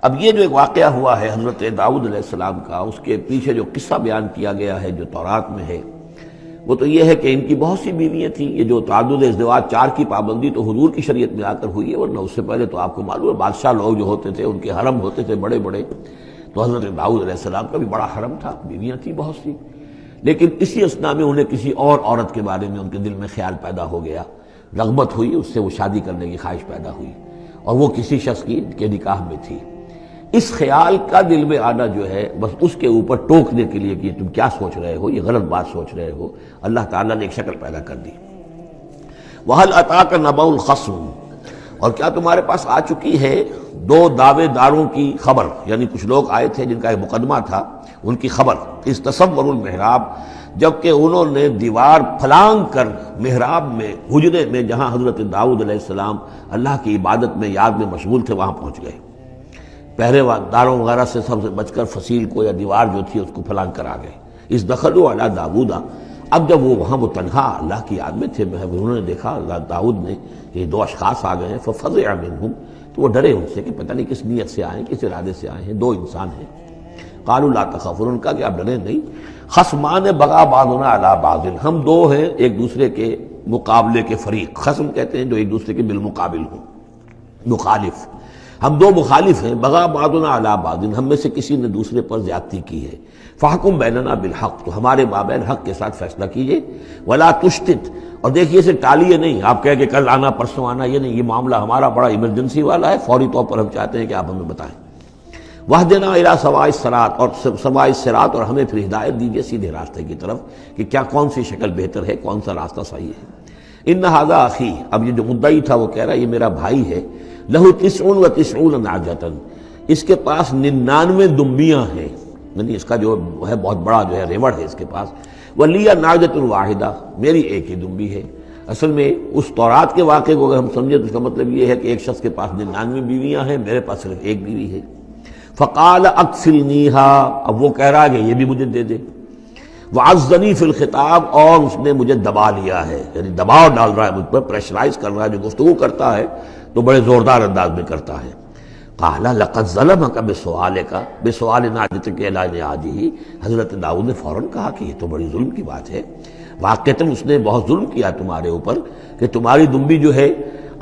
اب یہ جو ایک واقعہ ہوا ہے حضرت داؤد علیہ السلام کا، اس کے پیچھے جو قصہ بیان کیا گیا ہے جو تورات میں ہے، وہ تو یہ ہے کہ ان کی بہت سی بیویاں تھیں۔ یہ جو تعدد ازدواج 4 کی پابندی تو حضور کی شریعت میں آ کر ہوئی ہے، ورنہ اس سے پہلے تو آپ کو معلوم ہے بادشاہ لوگ جو ہوتے تھے ان کے حرم ہوتے تھے بڑے بڑے، تو حضرت داؤد علیہ السلام کا بھی بڑا حرم تھا، بیویاں تھیں بہت سی۔ لیکن اسی اثنا میں انہیں کسی اور عورت کے بارے میں ان کے دل میں خیال پیدا ہو گیا، رغبت ہوئی، اس سے وہ شادی کرنے کی خواہش پیدا ہوئی، اور وہ کسی شخص کے نکاح میں تھی۔ اس خیال کا دل میں آنا جو ہے بس اس کے اوپر ٹوکنے کے لیے کہ تم کیا سوچ رہے ہو، یہ غلط بات سوچ رہے ہو، اللہ تعالیٰ نے ایک شکل پیدا کر دی۔ وَهَلْ أَتَاكَ نَبَأُ الْخَصْمِ، اور کیا تمہارے پاس آ چکی ہے 2 دعوے داروں کی خبر، یعنی کچھ لوگ آئے تھے جن کا ایک مقدمہ تھا، ان کی خبر۔ اس تصور المحراب، جبکہ انہوں نے دیوار پھلانگ کر محراب میں، حجرے میں جہاں حضرت داؤد علیہ السلام اللہ کی عبادت میں یاد میں مشغول تھے، وہاں پہنچ گئے۔ پہرے داروں وغیرہ سے سب سے بچ کر فصیل کو یا دیوار جو تھی اس کو پھلانگ کر آ گئے۔ اس دخلوا علی داؤد، اب جب وہ وہاں وہ تنہا اللہ کی یاد میں تھے، انہوں نے دیکھا اللہ داؤد نے کہ 2 اشخاص آ گئے ہیں، ففزع منہم، تو وہ ڈرے ان سے کہ پتہ نہیں کس نیت سے آئے ہیں، کس ارادے سے آئے ہیں، 2 انسان ہیں۔ قالوا لا تخافوا، انہوں نے کہا کہ آپ ڈریں نہیں، خصمان بغى بعضنا علی بعض، ہم 2 ہیں ایک دوسرے کے مقابلے کے فریق۔ خصم کہتے ہیں جو ایک دوسرے کے بالمقابل ہوں، مخالف، ہم 2 مخالف ہیں، بغى بعضنا علی بعض، ہم میں سے کسی نے دوسرے پر زیادتی کی ہے۔ فاحکم بیننا بالحق، تو ہمارے مابین حق کے ساتھ فیصلہ کیجیے۔ ولا تشتت، اور دیکھیے اسے ٹالیے نہیں، آپ کہہ کہ کل آنا پرسوں آنا، یہ نہیں، یہ معاملہ ہمارا بڑا ایمرجنسی والا ہے، فوری طور پر ہم چاہتے ہیں کہ آپ ہمیں بتائیں۔ وَاهْدِنَا إِلَىٰ سَوَاءِ الصِّرَاطِ، اور سواء الصراط، اور ہمیں پھر ہدایت دیجیے سیدھے راستے کی طرف کہ کیا کون سی شکل بہتر ہے، کون سا راستہ صحیح ہے۔ إِنَّ هَٰذَا أَخِي، اب یہ جو مدعی تھا وہ کہہ رہا ہے یہ میرا بھائی ہے، لَهُ 99 نعجة، اس کے پاس 99 دمبیاں ہیں، یعنی اس کا جو ہے بہت بڑا جو ہے ریوڑ ہے اس کے پاس۔ وَلِيَّ نَعجَةٌ وَاحِدَةٌ، میری ایک ہی دمبی ہے۔ اصل میں اس تورات کے واقعے کو اگر ہم سمجھیں تو اس کا مطلب یہ ہے کہ ایک شخص کے پاس 99 بیویاں ہیں، میرے پاس صرف ایک بیوی ہے۔ فقال اکفلنیہا، اب وہ کہہ رہا ہے کہ یہ بھی مجھے دے دے۔ وعزنی فی الخطاب، اور اس نے مجھے دبا لیا ہے، یعنی دباؤ ڈال رہا ہے مجھ پر، پریشرائز کر رہا ہے، جو گفتگو کرتا ہے تو بڑے زوردار انداز میں کرتا ہے۔ قال لقد ظلمک بسؤال نعجتک الی نعاجہ، حضرت داؤد نے فوراً کہا کہ یہ تو بڑی ظلم کی بات ہے، واقعتاً اس نے بہت ظلم کیا تمہارے اوپر کہ تمہاری دمبی جو ہے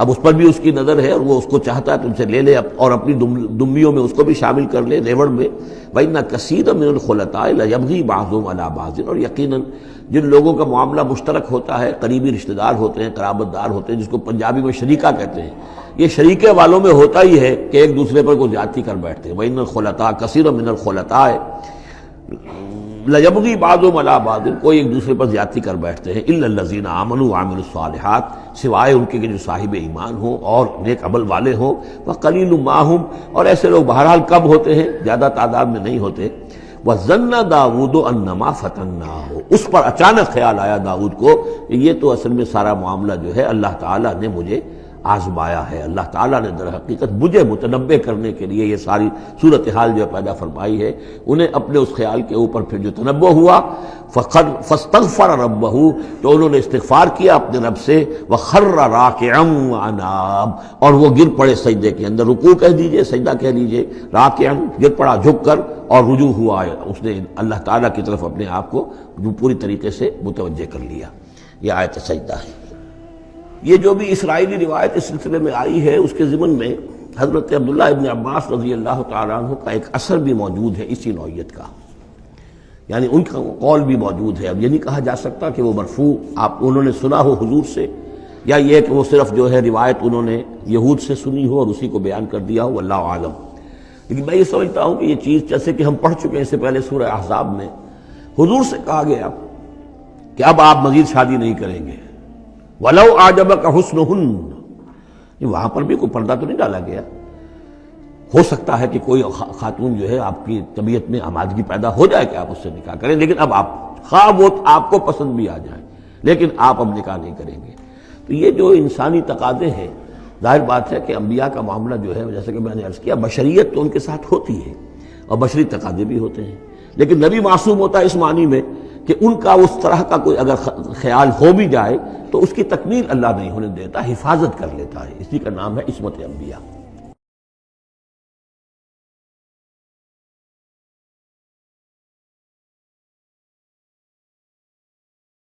اب اس پر بھی اس کی نظر ہے اور وہ اس کو چاہتا ہے تم سے لے لے اور اپنی دمبیوں میں اس کو بھی شامل کر لے ریوڑ میں۔ وَإِنَّ كَثِيرًا مِّنَ الْخُلَطَاءِ لَيَبْغِي بَعْضُهُمْ عَلَىٰ بَعْضٍ، اور یقیناً جن لوگوں کا معاملہ مشترک ہوتا ہے، قریبی رشتہ دار ہوتے ہیں، قرابت دار ہوتے ہیں، جس کو پنجابی میں شریکہ کہتے ہیں، یہ شریکے والوں میں ہوتا ہی ہے کہ ایک دوسرے پر کوئی زیادتی کر بیٹھتے ہیں۔ وَإِنَّ الْخُلَطَاءَ كَثِيرًا مِّنَ الْخُلَطَاءِ لَيَبْغِي بَعْضُهُمْ عَلَىٰ بَعْضٍ، کوئی ایک دوسرے پر زیادتی کر بیٹھتے ہیں۔ إِلَّا الَّذِينَ آمَنُوا وَعَمِلُوا الصَّالِحَاتِ، سوائے ان کے جو صاحب ایمان ہوں اور نیک عمل والے ہوں۔ وَقَلِيلٌ مَّا هُمْ، اور ایسے لوگ بہرحال کم ہوتے ہیں، زیادہ تعداد میں نہیں ہوتے۔ وَظَنَّ دَاوُودُ أَنَّمَا فَتَنَّاهُ، اس پر اچانک خیال آیا داؤد کو کہ یہ تو اصل میں سارا معاملہ جو ہے اللہ تعالیٰ نے مجھے آزمایا ہے، اللہ تعالیٰ نے در حقیقت مجھے متنبع کرنے کے لیے یہ ساری صورتحال جو پیدا فرمائی ہے۔ انہیں اپنے اس خیال کے اوپر پھر جو تنبع ہوا، فاستغفر ربہ، تو انہوں نے استغفار کیا اپنے رب سے، وخر راکعا واناب، اور وہ گر پڑے سجدے کے اندر، رکوع کہہ دیجئے، سجدہ کہہ لیجئے، راکعا گر پڑا جھک کر، اور رجوع ہوا، اس نے اللہ تعالیٰ کی طرف اپنے آپ کو پوری طریقے سے متوجہ کر لیا۔ یہ آیت سجدہ ہے۔ یہ جو بھی اسرائیلی روایت اس سلسلے میں آئی ہے اس کے ضمن میں حضرت عبداللہ ابن عباس رضی اللہ تعالیٰ عنہ کا ایک اثر بھی موجود ہے اسی نوعیت کا، یعنی ان کا قول بھی موجود ہے۔ اب یہ نہیں کہا جا سکتا کہ وہ مرفوع انہوں نے سنا ہو حضور سے، یا یہ کہ وہ صرف جو ہے روایت انہوں نے یہود سے سنی ہو اور اسی کو بیان کر دیا ہو، واللہ عالم۔ لیکن میں یہ سمجھتا ہوں کہ یہ چیز جیسے کہ ہم پڑھ چکے ہیں اس سے پہلے سورہ احزاب میں، حضور سے کہا گیا کہ اب آپ مزید شادی نہیں کریں گے، وَلَوْ أَعْجَبَكَ حُسْنُهُنَّ، وہاں پر بھی کوئی پردہ تو نہیں ڈالا گیا۔ ہو سکتا ہے کہ کوئی خاتون جو ہے آپ کی طبیعت میں آمادگی پیدا ہو جائے کہ آپ اس سے نکاح کریں، لیکن اب آپ خواہ وہ آپ کو پسند بھی آ جائیں، لیکن آپ اب نکاح نہیں کریں گے۔ تو یہ جو انسانی تقاضے ہیں، ظاہر بات ہے کہ انبیاء کا معاملہ جو ہے جیسے کہ میں نے عرض کیا، بشریت تو ان کے ساتھ ہوتی ہے اور بشری تقاضے بھی ہوتے ہیں، لیکن نبی معصوم ہوتا ہے اس معنی میں کہ ان کا اس طرح کا کوئی اگر خیال ہو بھی جائے تو اس کی تکمیل اللہ نہیں ہونے دیتا، حفاظت کر لیتا ہے، اسی کا نام ہے عصمت انبیاء۔